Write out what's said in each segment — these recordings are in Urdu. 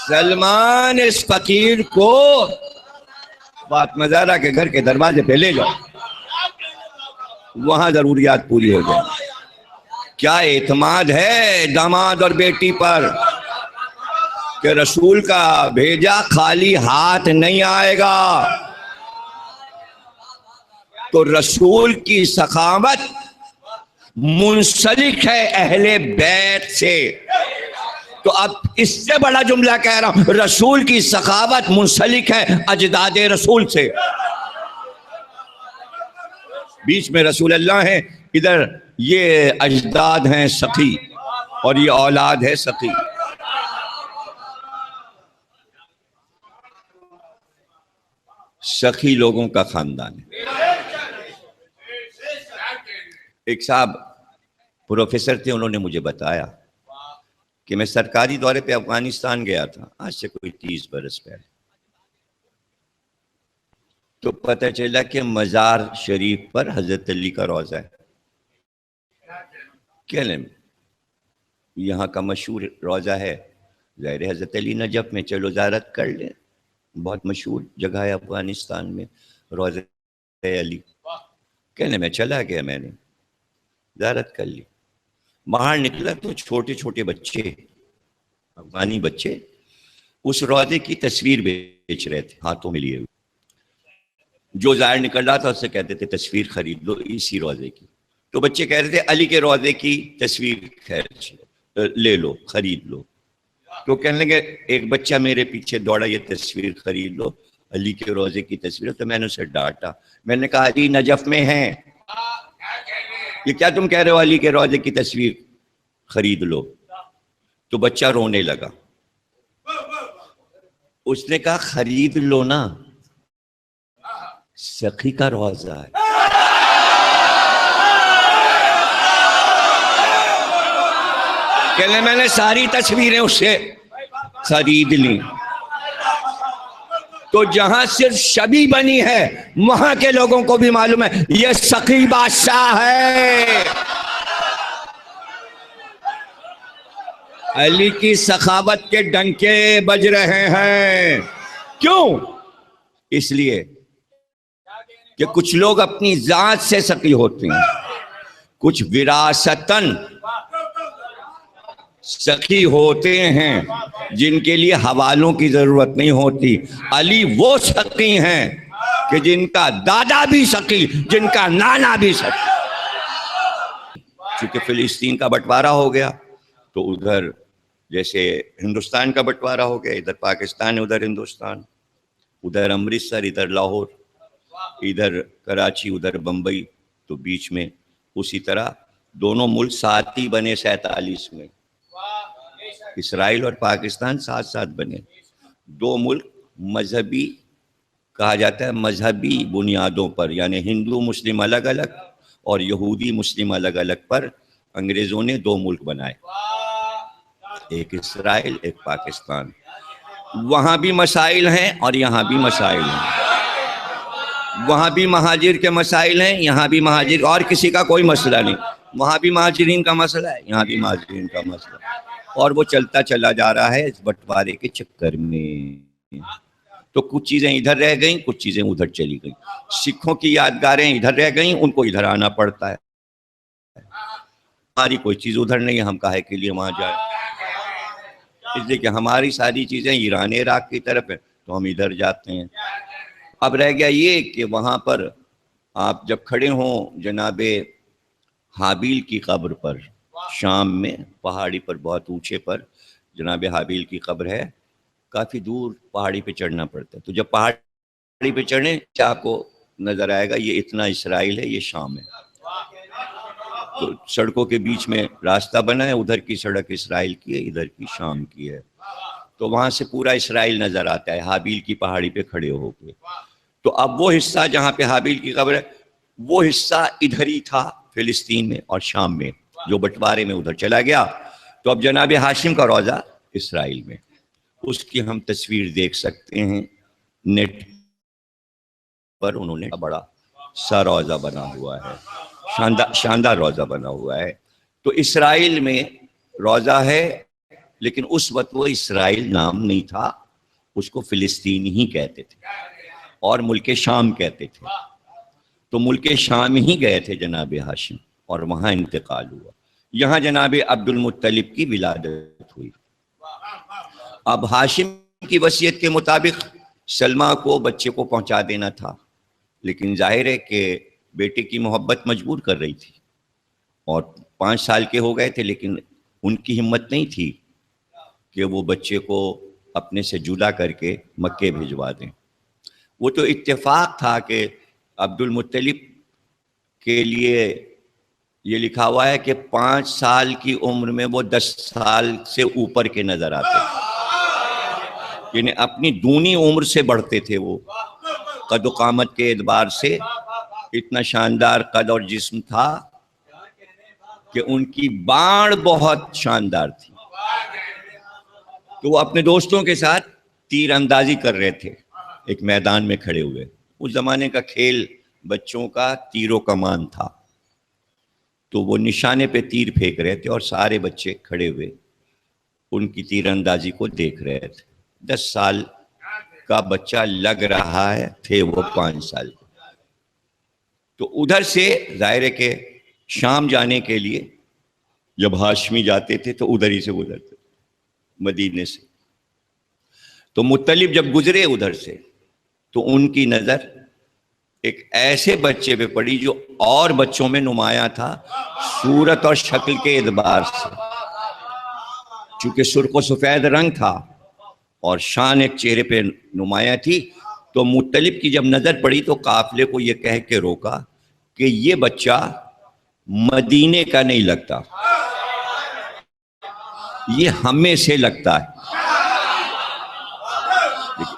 سلمان اس فقیر کو فاطمہ زہرا کے گھر کے دروازے پہ لے جاؤ، وہاں ضروریات پوری ہو جائیں۔ کیا اعتماد ہے داماد اور بیٹی پر کہ رسول کا بھیجا خالی ہاتھ نہیں آئے گا۔ تو رسول کی سخاوت منسلک ہے اہل بیت سے۔ تو اب اس سے بڑا جملہ کہہ رہا ہوں، رسول کی سخاوت منسلک ہے اجداد رسول سے۔ بیچ میں رسول اللہ ہیں، ادھر یہ اجداد ہیں سخی اور یہ اولاد ہے سخی۔ سخی لوگوں کا خاندان ہے۔ ایک صاحب پروفیسر تھے، انہوں نے مجھے بتایا کہ میں سرکاری دورے پہ افغانستان گیا تھا، آج سے کوئی 30 برس پہلے، تو پتہ چلا کہ مزار شریف پر حضرت علی کا روضہ ہے۔ کہنے یہاں کا مشہور روضہ ہے، ظاہر حضرت علی نجف میں، چلو زیارت کر لیں، بہت مشہور جگہ ہے افغانستان میں روضہ علی۔ کہنے میں چلا گیا، میں نے زیارت کر لی، باہر نکلا تو چھوٹے چھوٹے بچے، افغانی بچے، اس روضے کی تصویر بیچ رہے تھے ہاتھوں میں لیے ہوئے۔ جو ظاہر نکل رہا تھا اس سے کہتے تھے تصویر خرید لو اسی روضے کی۔ تو بچے کہہ رہے تھے علی کے روضے کی تصویر لے لو، خرید لو۔ تو کہنے لگے، ایک بچہ میرے پیچھے دوڑا، یہ تصویر خرید لو، علی کے روضے کی تصویر۔ تو میں نے اسے ڈانٹا، میں نے کہا علی نجف میں ہیں، یہ کیا تم کہہ رہے ہو علی کے روضے کی تصویر خرید لو؟ تو بچہ رونے لگا۔ اس نے کہا خرید لو نا، سخی کا روضہ ہے۔ کہنے میں نے ساری تصویریں اس سے خرید لی۔ تو جہاں صرف شبی بنی ہے وہاں کے لوگوں کو بھی معلوم ہے یہ سخی بادشاہ ہے۔ علی کی سخاوت کے ڈنکے بج رہے ہیں۔ کیوں؟ اس لیے کہ کچھ لوگ اپنی ذات سے سخی ہوتے ہیں، کچھ وراثتاً سخی ہوتے ہیں جن کے لیے حوالوں کی ضرورت نہیں ہوتی۔ علی وہ سخی ہیں کہ جن کا دادا بھی سخی، جن کا نانا بھی سخی۔ چونکہ فلسطین کا بٹوارہ ہو گیا تو ادھر جیسے ہندوستان کا بٹوارہ ہو گیا، ادھر پاکستان، ادھر ہندوستان، ادھر امرتسر، ادھر لاہور، ادھر کراچی، ادھر بمبئی، تو بیچ میں اسی طرح دونوں ملک ساتھی بنے 47 میں۔ اسرائیل اور پاکستان ساتھ ساتھ بنے، دو ملک مذہبی کہا جاتا ہے، مذہبی بنیادوں پر، یعنی ہندو مسلم الگ الگ اور یہودی مسلم الگ الگ پر انگریزوں نے دو ملک بنائے، ایک اسرائیل ایک پاکستان۔ وہاں بھی مسائل ہیں اور یہاں بھی مسائل ہیں، وہاں بھی مہاجر کے مسائل ہیں، یہاں بھی مہاجر، اور کسی کا کوئی مسئلہ نہیں، وہاں بھی مہاجرین کا مسئلہ ہے، یہاں بھی مہاجرین کا مسئلہ ہے، اور وہ چلتا چلا جا رہا ہے اس بٹوارے کے چکر میں۔ تو کچھ چیزیں ادھر رہ گئیں، کچھ چیزیں ادھر چلی گئیں، سکھوں کی یادگاریں ادھر رہ گئیں، ان کو ادھر آنا پڑتا ہے، ہماری کوئی چیز ادھر نہیں ہے، ہم کاہے کے لیے وہاں جائیں؟ اس لیے کہ ہماری ساری چیزیں ایران عراق کی طرف ہیں تو ہم ادھر جاتے ہیں۔ اب رہ گیا یہ کہ وہاں پر آپ جب کھڑے ہوں جناب حابیل کی قبر پر، شام میں پہاڑی پر بہت اونچے پر جناب حابیل کی قبر ہے، کافی دور پہاڑی پہ چڑھنا پڑتا ہے، تو جب پہاڑی پہ چڑھیں آپ کو نظر آئے گا یہ اتنا اسرائیل ہے، یہ شام ہے، تو سڑکوں کے بیچ میں راستہ بنا ہے، ادھر کی سڑک اسرائیل کی ہے، ادھر کی شام کی ہے، تو وہاں سے پورا اسرائیل نظر آتا ہے حابیل کی پہاڑی پہ کھڑے ہو کے۔ تو اب وہ حصہ جہاں پہ حابیل کی قبر ہے وہ حصہ ادھر ہی تھا فلسطین میں اور شام میں، جو بٹوارے میں ادھر چلا گیا، تو اب جناب ہاشم کا روضہ اسرائیل میں، اس کی ہم تصویر دیکھ سکتے ہیں نیٹ پر، انہوں نے بڑا سا روضہ بنا ہوا ہے، شاندار روضہ بنا ہوا ہے۔ تو اسرائیل میں روضہ ہے لیکن اس وقت وہ اسرائیل نام نہیں تھا، اس کو فلسطین ہی کہتے تھے اور ملک شام کہتے تھے. تو ملک شام ہی گئے تھے جناب ہاشم اور وہاں انتقال ہوا. یہاں جناب عبد المطلب کی ولادت ہوئی. اب ہاشم کی وصیت کے مطابق سلمہ کو بچے کو پہنچا دینا تھا، لیکن ظاہر ہے کہ بیٹے کی محبت مجبور کر رہی تھی اور 5 سال کے ہو گئے تھے، لیکن ان کی ہمت نہیں تھی کہ وہ بچے کو اپنے سے جدا کر کے مکے بھیجوا دیں. وہ تو اتفاق تھا کہ عبد المطلب کے لیے یہ لکھا ہوا ہے کہ 5 سال کی عمر میں وہ 10 سال سے اوپر کے نظر آتے تھے، یعنی اپنی دونی عمر سے بڑھتے تھے. وہ قد و قامت کے اعتبار سے اتنا شاندار قد اور جسم تھا کہ ان کی باڑ بہت شاندار تھی. تو وہ اپنے دوستوں کے ساتھ تیر اندازی کر رہے تھے ایک میدان میں کھڑے ہوئے. اس زمانے کا کھیل بچوں کا تیر و کمان تھا. تو وہ نشانے پہ تیر پھینک رہے تھے اور سارے بچے کھڑے ہوئے ان کی تیر اندازی کو دیکھ رہے تھے. 10 سال کا بچہ لگ رہا ہے، تھے وہ 5 سال کے. تو ادھر سے ظاہر ہے کہ شام جانے کے لیے جب ہاشمی جاتے تھے تو ادھر ہی سے گزرتے مدینے سے. تو مطلب جب گزرے ادھر سے تو ان کی نظر ایک ایسے بچے پہ پڑی جو اور بچوں میں نمایاں تھا صورت اور شکل کے اعتبار سے. چونکہ سرخ و سفید رنگ تھا اور شان ایک چہرے پہ نمایاں تھی، تو مطلب کی جب نظر پڑی تو قافلے کو یہ کہہ کے روکا کہ یہ بچہ مدینے کا نہیں لگتا، یہ ہمیں سے لگتا ہے.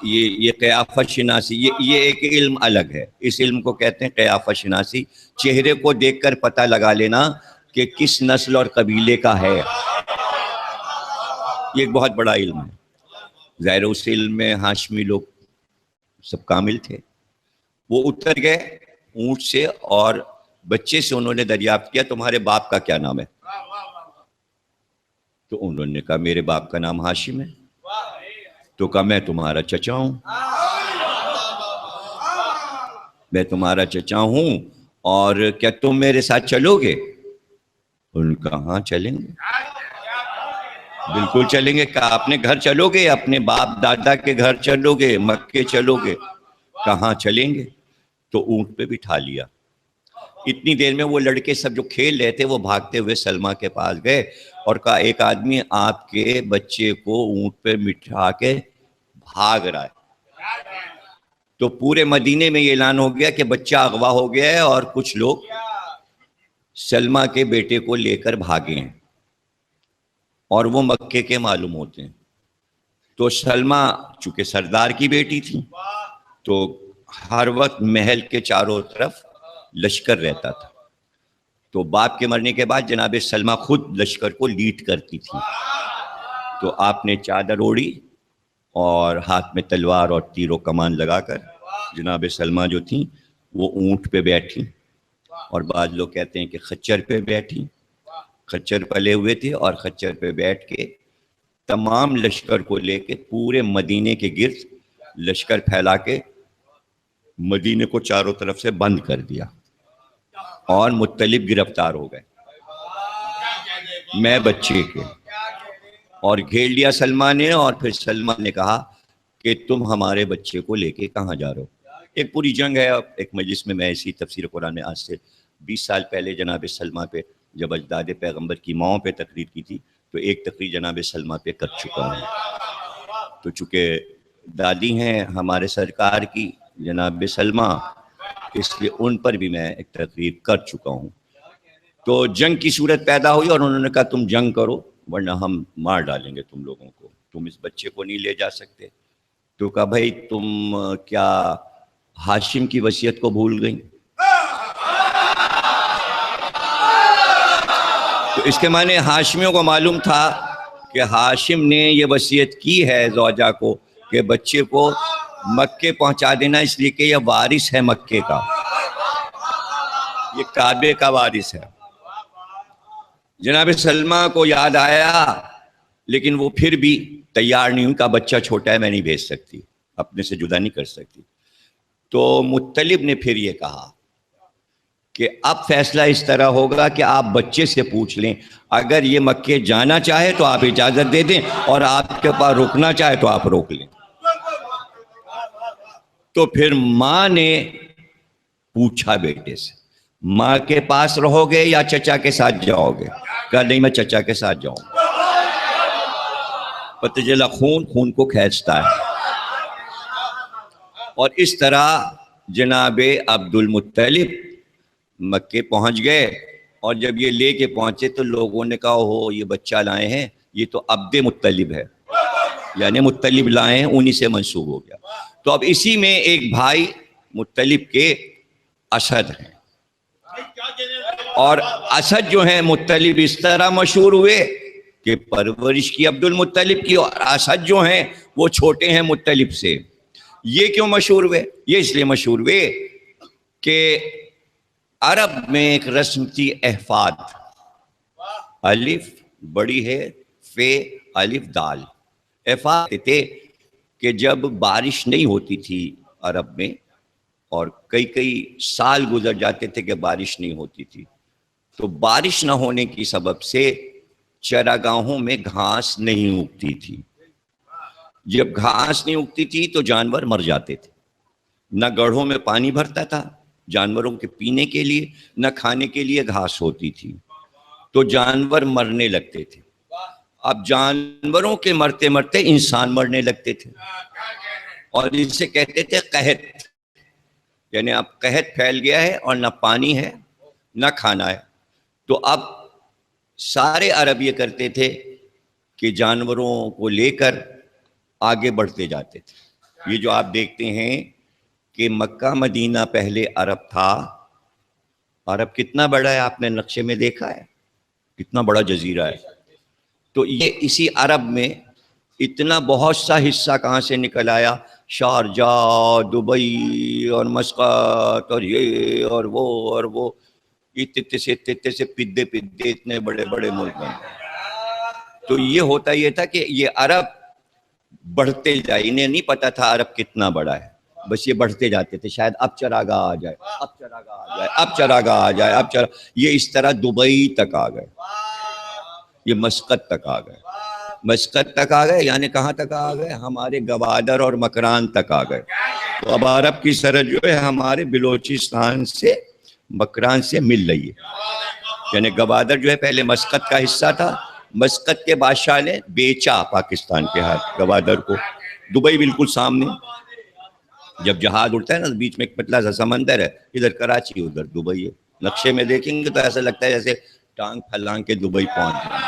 یہ قیافت شناسی، یہ ایک علم الگ ہے. اس علم کو کہتے ہیں قیافت شناسی. چہرے کو دیکھ کر پتہ لگا لینا کہ کس نسل اور قبیلے کا ہے. یہ ایک بہت بڑا علم ہے. ظاہر اس علم میں ہاشمی لوگ سب کامل تھے. وہ اتر گئے اونٹ سے اور بچے سے انہوں نے دریافت کیا تمہارے باپ کا کیا نام ہے؟ تو انہوں نے کہا میرے باپ کا نام ہاشم ہے. تو کہا میں تمہارا چچا ہوں، میں تمہارا چچا ہوں اور کیا تم میرے ساتھ چلو گے؟ ان کا ہاں چلیں گے، بالکل چلیں گے. کہا اپنے گھر چلو گے، اپنے باپ دادا کے گھر چلو گے، مکے چلو گے؟ کہاں چلیں گے. تو اونٹ پہ بٹھا لیا. اتنی دیر میں وہ لڑکے سب جو کھیل رہے تھے وہ بھاگتے ہوئے سلمہ کے پاس گئے اور کہا ایک آدمی آپ کے بچے کو اونٹ پہ بٹھا کے بھاگ رہا ہے. تو پورے مدینے میں یہ اعلان ہو گیا کہ بچہ اغوا ہو گیا ہے اور کچھ لوگ سلمہ کے بیٹے کو لے کر بھاگے ہیں اور وہ مکے کے معلوم ہوتے ہیں. تو سلمہ چونکہ سردار کی بیٹی تھی تو ہر وقت محل کے چاروں طرف لشکر رہتا تھا. تو باپ کے مرنے کے بعد جناب سلمہ خود لشکر کو لیڈ کرتی تھی. تو آپ نے چادر اوڑھی اور ہاتھ میں تلوار اور تیر و کمان لگا کر جناب سلمہ جو تھیں وہ اونٹ پہ بیٹھی اور بعض لوگ کہتے ہیں کہ خچر پہ بیٹھی. خچر پلے ہوئے تھے اور خچر پہ بیٹھ کے تمام لشکر کو لے کے پورے مدینے کے گرد لشکر پھیلا کے مدینے کو چاروں طرف سے بند کر دیا اور مطلب گرفتار ہو گئے میں بچے کے اور گھیر لیا سلمہ نے. اور پھر سلمہ نے کہا کہ تم ہمارے بچے کو لے کے کہاں جا رہے ہو؟ ایک پوری جنگ ہے. ایک مجلس میں ایسی تفسیر قرآن میں آج سے 20 سال پہلے جناب سلمہ پہ جب اجداد پیغمبر کی ماؤں پہ تقریر کی تھی تو ایک تقریر جناب سلمہ پہ کر چکا ہوں. تو چونکہ دادی ہیں ہمارے سرکار کی جناب سلمہ، اس لیے ان پر بھی میں ایک تقریر کر چکا ہوں. تو جنگ کی صورت پیدا ہوئی اور انہوں نے کہا تم جنگ کرو ورنہ ہم مار ڈالیں گے تم لوگوں کو، تم اس بچے کو نہیں لے جا سکتے. تو کہا بھائی تم کیا ہاشم کی وصیت کو بھول گئیں؟ تو اس کے معنی ہاشمیوں کو معلوم تھا کہ ہاشم نے یہ وصیت کی ہے زوجہ کو کہ بچے کو مکے پہنچا دینا، اس لیے کہ یہ وارث ہے مکے کا، یہ کعبے کا وارث ہے. جناب سلمہ کو یاد آیا لیکن وہ پھر بھی تیار نہیں، ان کا بچہ چھوٹا ہے، میں نہیں بھیج سکتی، اپنے سے جدا نہیں کر سکتی. تو مطلب نے پھر یہ کہا کہ اب فیصلہ اس طرح ہوگا کہ آپ بچے سے پوچھ لیں، اگر یہ مکے جانا چاہے تو آپ اجازت دے دیں، اور آپ کے پاس رکنا چاہے تو آپ روک لیں. تو پھر ماں نے پوچھا بیٹے سے، ماں کے پاس رہو گے یا چچا کے ساتھ جاؤ گے؟ کہا نہیں، میں چچا کے ساتھ جاؤں گا. پتہ چلا خون کو کھینچتا ہے. اور اس طرح جناب عبد المطلب مکے پہنچ گئے، اور جب یہ لے کے پہنچے تو لوگوں نے کہا ہو یہ بچہ لائے ہیں، یہ تو عبد مطلب ہے، یعنی مطلب لائے ہیں، انہی سے منسوب ہو گیا. تو اب اسی میں ایک بھائی مطلب کے اسد ہیں، اور اسد جو ہیں مطلب اس طرح مشہور ہوئے کہ پرورش کی عبد المطلب کی، اور اسد جو ہیں وہ چھوٹے ہیں مطلب سے. یہ کیوں مشہور ہوئے؟ یہ اس لیے مشہور ہوئے کہ عرب میں ایک رسم تھی احفاد، الف بڑی ہے، فے الف دال. احفاد تھے کہ جب بارش نہیں ہوتی تھی عرب میں، اور کئی سال گزر جاتے تھے کہ بارش نہیں ہوتی تھی، تو بارش نہ ہونے کی سبب سے چراگاہوں میں گھاس نہیں اگتی تھی. جب گھاس نہیں اگتی تھی تو جانور مر جاتے تھے، نہ گڑھوں میں پانی بھرتا تھا جانوروں کے پینے کے لیے، نہ کھانے کے لیے گھاس ہوتی تھی، تو جانور مرنے لگتے تھے. اب جانوروں کے مرتے مرتے انسان مرنے لگتے تھے، اور اسے کہتے تھے قحط، یعنی اب قحط پھیل گیا ہے اور نہ پانی ہے نہ کھانا ہے. تو اب سارے عرب یہ کرتے تھے کہ جانوروں کو لے کر آگے بڑھتے جاتے تھے. یہ جو آپ دیکھتے ہیں کہ مکہ مدینہ پہلے عرب تھا، عرب کتنا بڑا ہے، آپ نے نقشے میں دیکھا ہے کتنا بڑا جزیرہ ہے. تو یہ اسی عرب میں اتنا بہت سا حصہ کہاں سے نکل آیا، شارجہ، دبئی اور مسقط اور یہ اور وہ اتنے سے پدے اتنے بڑے بڑے ملک بن گئے. تو یہ ہوتا یہ تھا کہ یہ عرب بڑھتے جائے، انہیں نہیں پتا تھا عرب کتنا بڑا ہے، بس یہ بڑھتے جاتے تھے، شاید اب چراگاہ آ جائے، اب چراگاہ آ جائے، اب چراگاہ آ جائے، اب یہ اس طرح دبئی تک آ گئے، یہ مسقط تک آ گئے. مسقط تک آ گئے یعنی کہاں تک آ گئے؟ ہمارے گوادر اور مکران تک آ گئے. تو اب عرب کی سرحد جو ہے ہمارے بلوچستان سے مکران سے مل رہی ہے، یعنی گوادر جو ہے پہلے مسقط کا حصہ تھا، مسقط کے بادشاہ نے بیچا پاکستان کے ہاتھ گوادر کو. دبئی بالکل سامنے، جب جہاز اڑتا ہے نا بیچ میں ایک پتلا سا سمندر ہے، ادھر کراچی ادھر دبئی ہے. نقشے میں دیکھیں گے تو ایسا لگتا ہے جیسے ٹانگ پھلانگ کے دبئی پہنچ جائیں،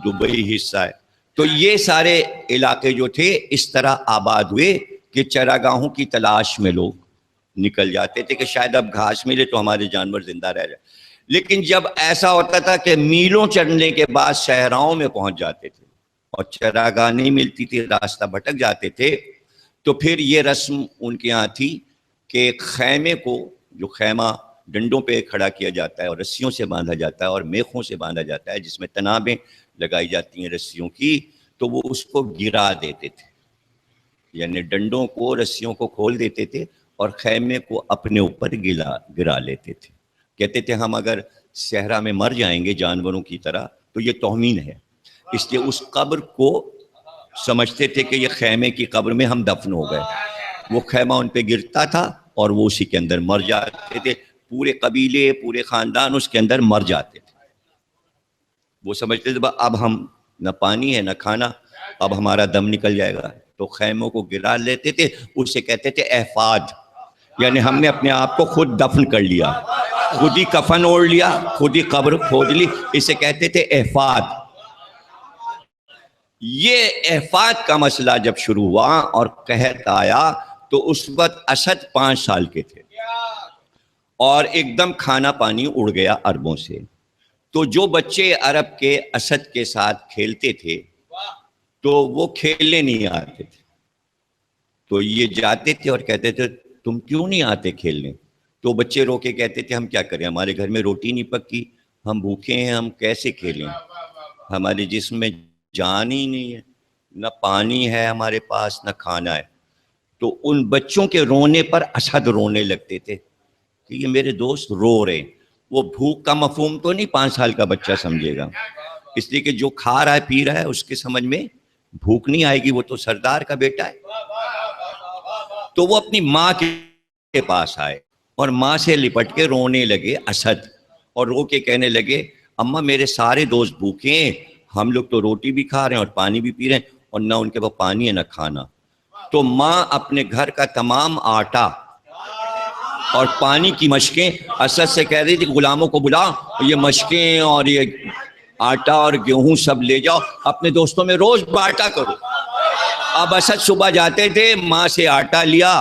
دبئی حصہ ہے. تو یہ سارے علاقے جو تھے اس طرح آباد ہوئے کہ چراگاہوں کی تلاش میں لوگ نکل جاتے تھے کہ شاید اب گھاس ملے تو ہمارے جانور زندہ رہ جائے. لیکن جب ایسا ہوتا تھا کہ میلوں چڑھنے کے بعد صحراؤں میں پہنچ جاتے تھے اور چراگاہ نہیں ملتی تھی، راستہ بھٹک جاتے تھے، تو پھر یہ رسم ان کے یہاں تھی کہ خیمے کو، جو خیمہ ڈنڈوں پہ کھڑا کیا جاتا ہے اور رسیوں سے باندھا جاتا ہے اور میخوں سے باندھا جاتا ہے جس میں تنابیں لگائی جاتی ہیں رسیوں کی، تو وہ اس کو گرا دیتے تھے، یعنی ڈنڈوں کو رسیوں کو کھول دیتے تھے اور خیمے کو اپنے اوپر گرا لیتے تھے. کہتے تھے ہم اگر صحرا میں مر جائیں گے جانوروں کی طرح تو یہ توہین ہے، اس لیے اس قبر کو سمجھتے تھے کہ یہ خیمے کی قبر میں ہم دفن ہو گئے. وہ خیمہ ان پہ گرتا تھا اور وہ اسی کے اندر مر جاتے تھے، پورے قبیلے پورے خاندان اس کے اندر مر جاتے تھے. وہ سمجھتے تھے اب ہم نہ پانی ہے نہ کھانا، اب ہمارا دم نکل جائے گا، تو خیموں کو گرا لیتے تھے. اسے کہتے تھے احفاد، یعنی ہم نے اپنے آپ کو خود دفن کر لیا، خود ہی کفن اوڑھ لیا، خود ہی قبر کھود لی، اسے کہتے تھے احفاد. یہ احفاد کا مسئلہ جب شروع ہوا اور قحط آیا تو اس وقت اسد 5 سال کے تھے اور ایک دم کھانا پانی اڑ گیا عربوں سے. تو جو بچے عرب کے اسد کے ساتھ کھیلتے تھے تو وہ کھیلنے نہیں آتے تھے، تو یہ جاتے تھے اور کہتے تھے تم کیوں نہیں آتے کھیلنے؟ تو بچے رو کے کہتے تھے ہم کیا کریں، ہمارے گھر میں روٹی نہیں پکی، ہم بھوکے ہیں، ہم کیسے کھیلیں، ہمارے جسم میں جان ہی نہیں ہے، نہ پانی ہے ہمارے پاس، نہ کھانا ہے. تو ان بچوں کے رونے پر اسد رونے لگتے تھے کہ یہ میرے دوست رو رہے ہیں. وہ بھوک کا مفہوم تو نہیں 5 سال کا بچہ سمجھے گا، اس لیے کہ جو کھا رہا ہے پی رہا ہے اس کے سمجھ میں بھوک نہیں آئے گی، وہ تو سردار کا بیٹا ہے. تو وہ اپنی ماں کے پاس آئے اور ماں سے لپٹ کے رونے لگے اسد، اور رو کے کہنے لگے اماں میرے سارے دوست بھوکے ہیں، ہم لوگ تو روٹی بھی کھا رہے ہیں اور پانی بھی پی رہے ہیں، اور نہ ان کے پاس پانی ہے نہ کھانا. تو ماں اپنے گھر کا تمام آٹا اور پانی کی مشکیں اسد سے کہہ رہی تھی غلاموں کو بلا، یہ مشکیں اور یہ آٹا اور گیہوں سب لے جاؤ، اپنے دوستوں میں روز بانٹا کرو. اب اسد صبح جاتے تھے، ماں سے آٹا لیا،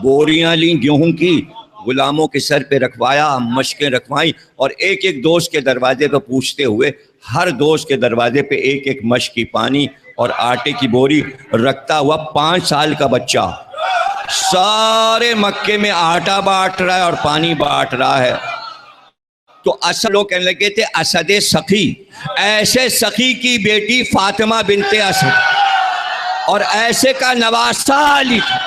بوریاں لیں گیہوں کی، غلاموں کے سر پہ رکھوایا، مشکیں رکھوائیں، اور ایک ایک دوست کے دروازے پہ پوچھتے ہوئے ہر دوست کے دروازے پہ ایک ایک مشک کی پانی اور آٹے کی بوری رکھتا ہوا 5 سال کا بچہ سارے مکے میں آٹا بانٹ رہا ہے اور پانی بانٹ رہا ہے. تو اسد لوگ کہنے لگے تھے اسد سخی، ایسے سخی کی بیٹی فاطمہ بنت اسد اور ایسے کا نواسہ علی تھا.